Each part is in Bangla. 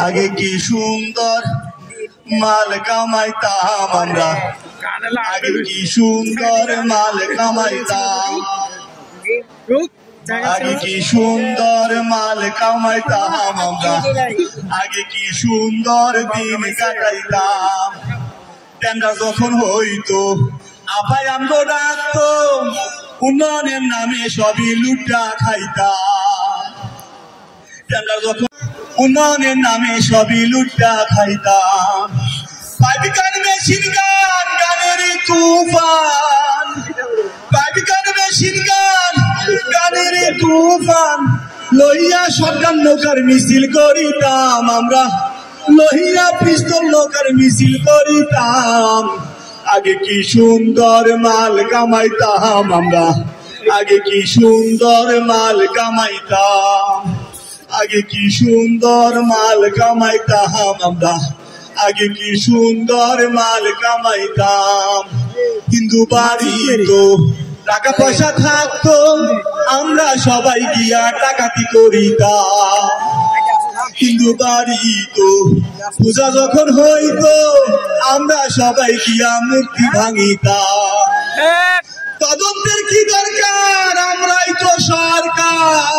আগে কি সুন্দর মাল কামাইতাম আমরা, আগে কি সুন্দর মাল কামাইতাম, আগে কি সুন্দর মাল কামাইতাম আমরা, আগে কি সুন্দর দিন কাটাইতাম। টেন্ডার যখন হইতো আপাই আমগো ডাকতো, উন্নয়নের নামে সবই লুটা খাইতাম। টেন্ডার যখন উন্নয়নের নামে সবই লুটা খাইতাম। পাইপিকার মেশিন গান গানের তুফান, পাইপিকার মেশিন গান গানের তুফান লইয়া সরকার নৌকার মিছিল করিতাম আমরা, লইয়া পিস্তল নৌকার মিছিল করিতাম। আগে কি সুন্দর মাল কামাইতাম আমরা, আগে কি সুন্দর মাল কামাইতাম, আগে কি সুন্দর মাল কামাইতাম আমরা, আগে কি সুন্দর মাল কামাইতাম। হিন্দু বাড়ি তো টাকা পয়সা থাকতো, আমরা সবাই গিয়া ডাকাতি করিতাম। হিন্দু বাড়ি তো পূজা যখন হইতো, আমরা সবাই গিয়া মূর্তি ভাঙিতাম। তদন্তের কি দরকার, আমরাই তো সরকার।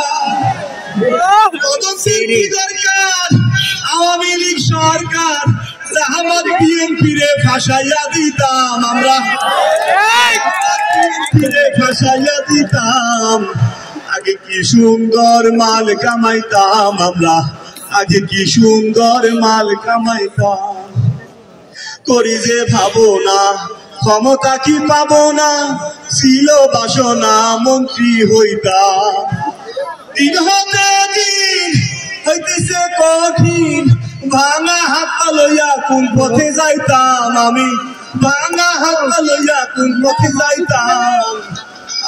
তদন্তের কি দরকার, আওয়ামী লীগ সরকার। জাহাবাদ বিএনপি রে ফাঁসাইয়া দিতাম আমরা, ফাঁসাইয়া দিতাম। আগে কি সুন্দর মাল কামাইতাম আমরা, আগে কি সুন্দর মাল কামাইতাম। করি যে ভাবো না ক্ষমতা কি পাবো না, ছিল বাসনা মন্ত্রী হইতাম। দিন হতে দিন হইতেছে কঠিন, ভাঙা হাত লইয়া কোন পথে যাইতাম আমি, ভাঙা হাত লইয়া কোন পথে যাইতাম।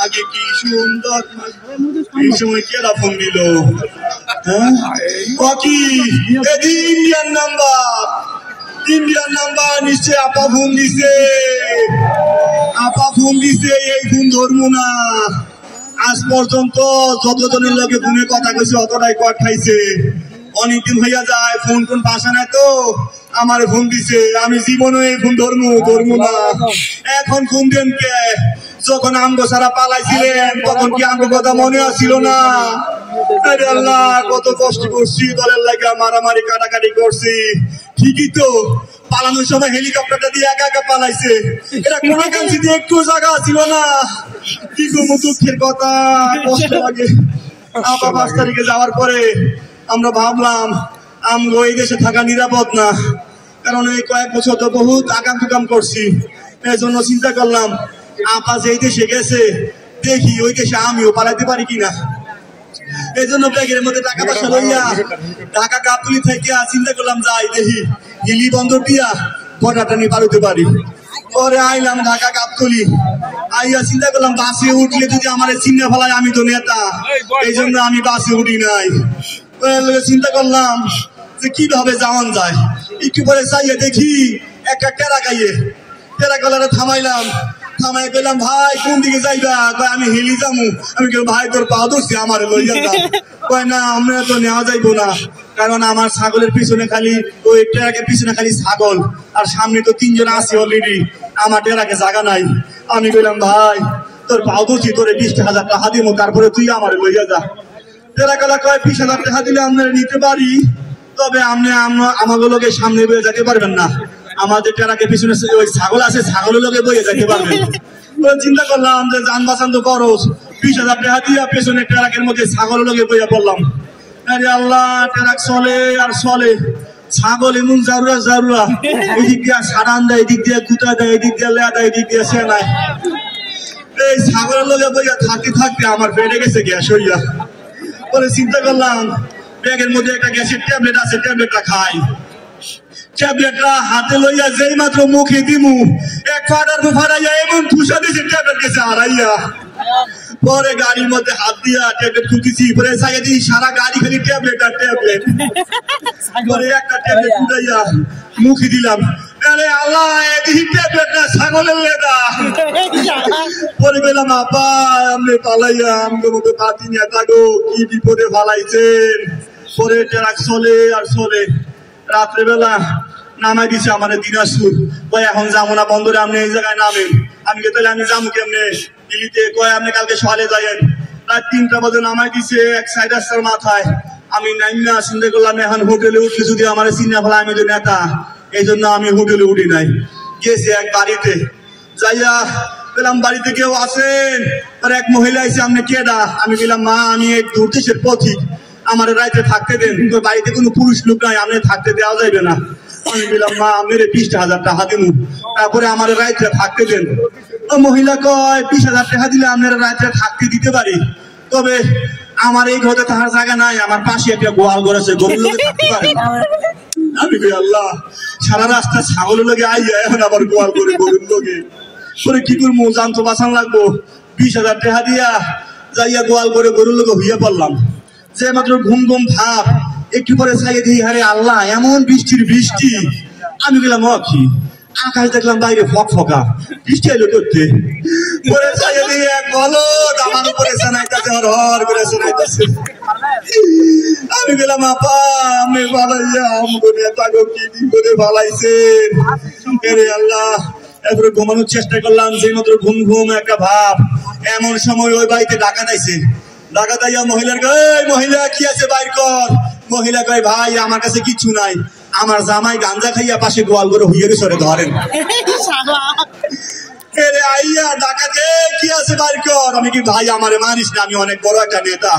আগে কি সুন্দর। এই সময় কেরা ফোন দিল? ইন্ডিয়ান নাম্বার, ইন্ডিয়ান নাম্বার নিশ্চয় আপা ফোন দিছে, আপা ফোন দিছে। এই ফোন ধরবো না। আজ পর্যন্ত যতজনের লগে ফোনে কথা কইছে অতটাই কট খাইছে। অনেকদিন হইয়া যায়, ফোন কোন বাসা নাই তো আমার ফোন দিছে। আমি জীবনে এই ফোন ধরবো না। এখন ফোন দেন কে? যখন আমগো সারা পালাইছিলেন তখন কি আমগো কথা মনে আসছিল না? আরে আল্লাহ, কত কষ্ট করছি, দলের লাগে মারামারি কাটাকাটি করছি। ঠিকই তো, পালানোর সময় হেলিকপ্টারটা দিয়ে একা একা পালাইছে। এটা কোন কাঞ্চিতে একটু জায়গা ছিল না। কি করবো, দুঃখের কথা, কষ্ট লাগে। আবার 5 তারিখে যাওয়ার পরে আমরা ভাবলাম আমগো এই দেশে থাকা নিরাপদ না, কারণ এই কয়েক বছর তো বহুত আকাম কুকাম করছি। এই জন্য চিন্তা করলাম আপা যে দেশে গেছে, দেখি ওই দেশে আমিও পালাইতে পারি কিনা। এই জন্য ব্যাগের মধ্যে টাকা পয়সা লইয়া ঢাকা গাবতলী থেকে চিন্তা করলাম যাই দেখি হিলি বন্দর দিয়া কটাটা নিয়ে পালাতে পারি। পরে আইলাম ঢাকা গাবতলী, আইয়া চিন্তা করলাম বাসে উঠলে যদি আমার চিন্তা ফেলায়, আমি তো নেতা, এই জন্য আমি বাসে উঠি নাই। চিন্তা করলাম যে কিভাবে যাওয়ান যায়। একটু পরে চাইয়ে দেখি একটা টেরা গাইয়ে, টেরা গলারে থামাইলাম। থামাই গেলাম, ভাই কোন দিকে যাইবা? আমি হেলি যাবো। আমি কেউ ভাই তোর পা ধরছি, আমার লইয়া যা। কয় না, আমরা তো নেওয়া যাইবো না, কারণ আমার ছাগলের পিছনে খালি, ওই টেরাকের পিছনে খালি ছাগল, আর সামনে তো 3 জন আছে অলরেডি, আমার টেরাকে জায়গা নাই। আমি বললাম, ভাই তোর পা ধরছি, তোরে 20,000 টাকা দিব, তারপরে তুই আমার লইয়া যা। টেরাকালা কয় 20,000 টাকা দিলে আপনারা নিতে পারি, তবে আপনি আমাগুলোকে সামনে বয়ে যেতে পারবেন না। আমাদের টেরাকে পিছনে ওই ছাগল আছে, ছাগলের লোকে বইয়ে যেতে পারবেন। চিন্তা করলাম যে যান বাঁচান তো খরচ, 20,000 টাকা দিয়া পেছনে টেরাকের মধ্যে ছাগলের লোকে বইয়া পড়লাম। আরে আল্লাহ, টেরাক চলে আর চলে, ছাগল এমন জারুরা এদিক দিয়ে সারান দেয়, এদিক দিয়ে গুতা দেয়, এদিক দিয়ে লেয়া দেয়, এদিক দিয়ে সেনায়। এই ছাগলের লোকে বইয়া থাকতে থাকতে আমার বেড়ে গেছে গ্যাস হইয়া। পরে চিন্তা করলাম ব্যাগের মধ্যে একটা গ্যাসের ট্যাবলেট আছে, ট্যাবলেটটা খাই। ট্যাবলেটটা হাতে লইয়া যেই মাত্র মুখে দিমু, এক ফাটাইয়া এমন ঠুসা দিয়েছে, ট্যাবলেট গেছে হারাইয়া। পরে গাড়ির মধ্যে হাত দিয়া ট্যাবলেট খুঁজেছি, পরে চাইয়া দিই সারা গাড়ি খালি ট্যাবলেট আর ট্যাবলেট। পরে একটা ট্যাবলেট উঠাইয়া মুখে দিলাম, আরে আল্লাহ, এদিকে ট্যাবলেট না, ছাগলের লেদা। পরে গেলাম, আপা আপনি পালাইয়া আমাদের মতো পাতি নিয়ে থাকো, কি বিপদে ফালাইছেন। পরে ট্রাক চলে আর চলে, রাত্রেবেলা নামাই দিছে আমার দিনাজপুর, কয় এখন যাবো না বন্দরে, আপনি এই জায়গায় নামেন। আমি তাহলে আমি যাবো কেমনে দিল্লিতে, কয় আপনি কালকে সকালে যাইয়েন। রাত 3টা বাজে নামাই দিছে এক সাইড রাস্তার মাথায়। আমি নাইমা চিন্তা করলাম এখন হোটেলে উঠলে যদি আমার চিন্তা ফেলা, আমি তো নেতা, এই জন্য আমি হোটেলে উঠি নাই। গেছি এক বাড়িতে, যাইয়া বললাম বাড়িতে কেউ আছেন? আর এক মহিলা এসে, আপনি কেডা? আমি বললাম মা, আমি এক দূর দেশের পথিক, আমার রাইতে থাকতে দেন। বাড়িতে কোনো পুরুষ লোক নাই, আপনি থাকতে দেওয়া যাইবে না। আমি বললাম মা, মেরে 20,000 টাকা দিন, তারপরে আমার রাইতে থাকতে দেন। ও মহিলা কয় 20,000 টাকা দিলে আপনারা রাইতে থাকতে দিতে পারি, তবে আমার এই ঘরে থাকার জায়গা নাই, আমার পাশে একটা গোয়াল ঘর আছে, গরুর লোকে থাকতে পারে। আমি কই আল্লাহ, সারা রাস্তা ছাগলের লোকে আইয়া এখন আবার গোয়াল করে গরুর লোকে করে কি করবো, জান তো বাঁচান লাগবো। 20,000 টাকা দিয়া যাইয়া গোয়াল করে গরুর লোকে হইয়া পড়লাম। যে মাত্র ঘুম ঘুম ভাব, একটু পরে চাইয়ে দিই, আরে আল্লাহ এমন বৃষ্টির বৃষ্টি। আমি গেলাম কি আকাশ দেখলাম বাইরে ফক ফকা, বৃষ্টি এলো করতে। পরে চাইয়ে দিয়ে এক বলদ আমার উপরে শোনাইতেছে, হর করে শোনাইতেছে। আমি গেলাম আপা, আমি ভালাইয়া আমগো নেতাগো কি করে ভালাইছেন, এরে আল্লাহ। এরপরে ঘুমানোর চেষ্টা করলাম, যে মাত্র ঘুম ঘুম একটা ভাব। এমন সময় ওই বাড়িতে ডাকাত আইছে। ডাকাত আইয়া মহিলার কয়, মহিলা কি আছে বাইর কর। মহিলা কয় ভাই আমার কাছে কিচ্ছু নাই, আমার জামাই গাঞ্জা খাইয়া পাশে গোয়াল করে হইয়া সরে ধরেন। এরে আইয়া ডাকাতে কি আছে বাইর কর। আমি কি ভাই আমারে মানিস না, আমি অনেক বড় একটা নেতা,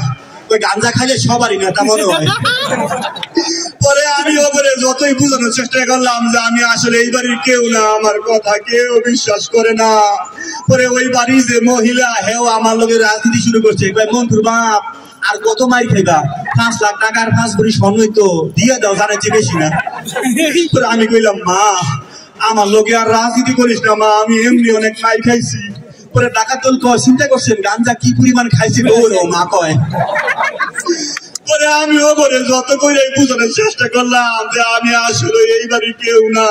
ওই গাঞ্জা খাইলে সবারই নেতা মনে হয়। পরে আমি ওপরে যতই বুঝানোর চেষ্টা করলাম যে আমি আসলে এই বাড়ির কেউ না, আমার কথা কেউ বিশ্বাস করে না। পরে ওই বাড়ির যে মহিলা, হেও আমার লোকের রাজনীতি শুরু করছে। মন্ত্রীর বাপ আর কত মাই খাইবা, 5 লাখ টাকার 5 ভরি স্বর্ণই তো দিয়ে দাও, জানে যে বেশি না। আমি কইলাম মা, আমার লোকে আর রাজনীতি করিস না মা, আমি এমনি অনেক মাই খাইছি। পরে ডাকাত দল কয়, চিন্তা করছেন গাঞ্জা কি পরিমাণ খাইছি? মা কয়। পরে আমি ওপরে যত করে বুঝানোর চেষ্টা করলাম যে আমি আসলে এই বাড়ির কেউ না,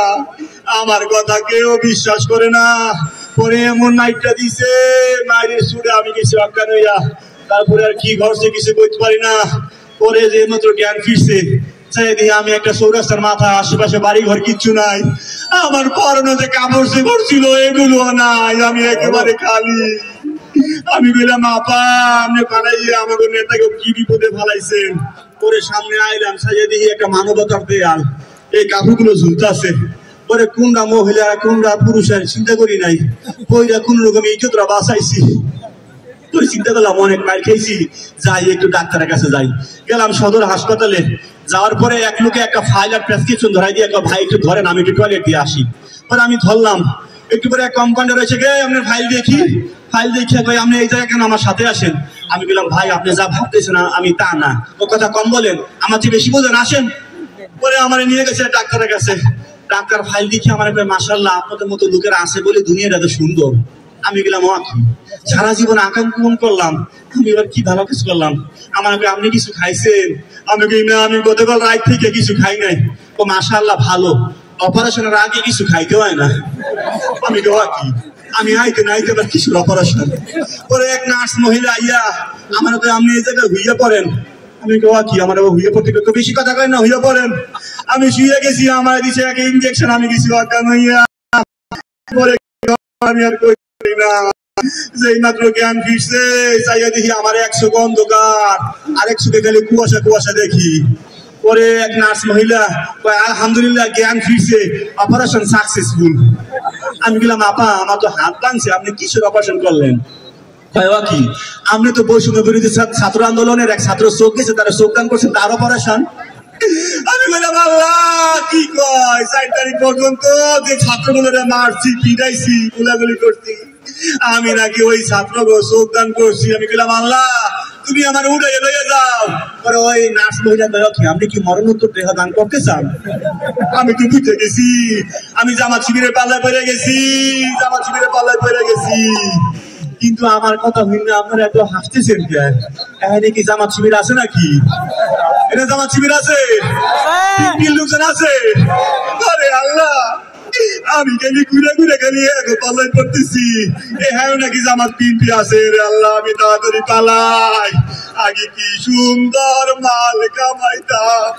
আমার কথা কেউ বিশ্বাস করে না। পরে এমন নাইটটা দিছে, মায়ের সুরে আমি কিছু অজ্ঞান হইয়া, তারপরে আর কি ঘটছে কিছু করতে পারি না। পরে যে মাত্র জ্ঞান ফিরছে, চাই দিয়ে আমি একটা চৌরাস্তার মাথা, আশেপাশে বাড়ি ঘর কিচ্ছু নাই, আমার পরনে যে কাপড় চোপড় ছিল এগুলো নাই, আমি একেবারে খালি। আমি বললাম আপা, আপনি পালাইয়া আমাকে নেতাকে কি বিপদে ফালাইছেন। পরে সামনে আইলাম, সাইয়ে দেখি একটা মানবতার দেয়াল, এই কাপড়গুলো ঝুলতেছে। পরে কোনটা মহিলা কোনটা পুরুষের চিন্তা করি নাই, ওইটা কোন রকম ইজ্জতরা বাঁচাইছি। তুই চিন্তা করলাম অনেক মাইর খেয়েছি, যাই একটু ডাক্তারের কাছে যাই। গেলাম সদর হাসপাতালে, যাওয়ার পরে এক লোকে একটা ফাইল আর প্রেসক্রিপশন ধরাই দিয়ে, ভাই একটু ধরেন আমি একটু টয়লেট দিয়ে আসি। পরে আমি ধরলাম, একটু পরে এক কম্পাউন্ডার এসে গে আপনার ফাইল দেখি। ফাইল দেখিয়া কই আপনি এই জায়গায় কেন আমার সাথে আসেন। আমি বললাম ভাই আপনি যা ভাবতেছেন আমি তা না, ও কথা কম বলেন, আমার চেয়ে বেশি বোঝেন, আসেন। পরে আমার নিয়ে গেছে ডাক্তারের কাছে। ডাক্তার ফাইল দেখি আমার মাশাআল্লাহ আপনাদের মতো লোকেরা আছে বলে দুনিয়াটা এত সুন্দর। আমি গেলাম কি সারা জীবন আকাঙ্ক্ষণ করলাম, আমি এবার কি ভালো কিছু করলাম। আমার আপনি কিছু খাইছেন? আমি কি না, আমি গতকাল রাত থেকে কিছু খাই নাই। ও মাশাআল্লাহ ভালো, অপারেশনের আগে কিছু খাইতে হয় না। আমি কি আমি আইতে না আইতে আবার কিসের অপারেশন। পরে এক নার্স মহিলা আইয়া আমার আপনি এই জায়গায় হইয়া পড়েন। আমি কি আমার হইয়া পড়তে বেশি কথা কয় না, হইয়া পড়েন। আমি শুয়ে গেছি, আমার দিছে এক ইনজেকশন, আমি কিছু অজ্ঞান হইয়া। পরে আমি আর কই না, যেই মাত্র জ্ঞান ফিরছে, চাইয়া দেখি আমার 100 অন্ধকার, আর 100 খালি কুয়াশা কুয়াশা দেখি। পরে এক নার্স মহিলা আলহামদুলিল্লাহ জ্ঞান ফিরছে, অপারেশন সাকসেসফুল। আমি বললাম আপা আমার তো হাত ভাঙছে, আপনি কিসের অপারেশন করলেন? কি আপনি তো বৈষম্য বিরোধী ছাত্র আন্দোলনের এক ছাত্র চোখ গেছে, তারা চোখ দান করছেন, তার অপারেশন। আমি বললাম আল্লাহ কি কয়, 4 তারিখ পর্যন্ত যে ছাত্রগুলোরা মারছি, পিটাইছি, গোলাগুলি করছি, আমি নাকি ওই ছাত্রগুলো চোখ দান করছি। আমি বললাম আল্লাহ তুমি আমার উড়াইয়ে লইয়ে যাও। পরে ওই নার্স মহিলা কি আপনি কি মরণোত্তর দেহ দান করতে চান? আমি তো বুঝে গেছি, আমি জামাত শিবিরের পাল্লায় পড়ে গেছি, জামাত শিবিরের পাল্লায় পড়ে গেছি। কিন্তু আমার কথা হইল না, আপনারা এত হাসতেছেন কেন? এখানে কি জামাত শিবির আছে নাকি? এটা জামাত শিবির আছে, লোকজন আছে। আরে আল্লাহ, আমি খালি ঘুরে ঘুরে খালি পাল্লাই করতেছি, হ্যাঁ নাকি জামাত বিএনপি আছে। রে আল্লাহ আমি তাড়াতাড়ি পালাই, আগে কি সুন্দর মাল কামাইতাম।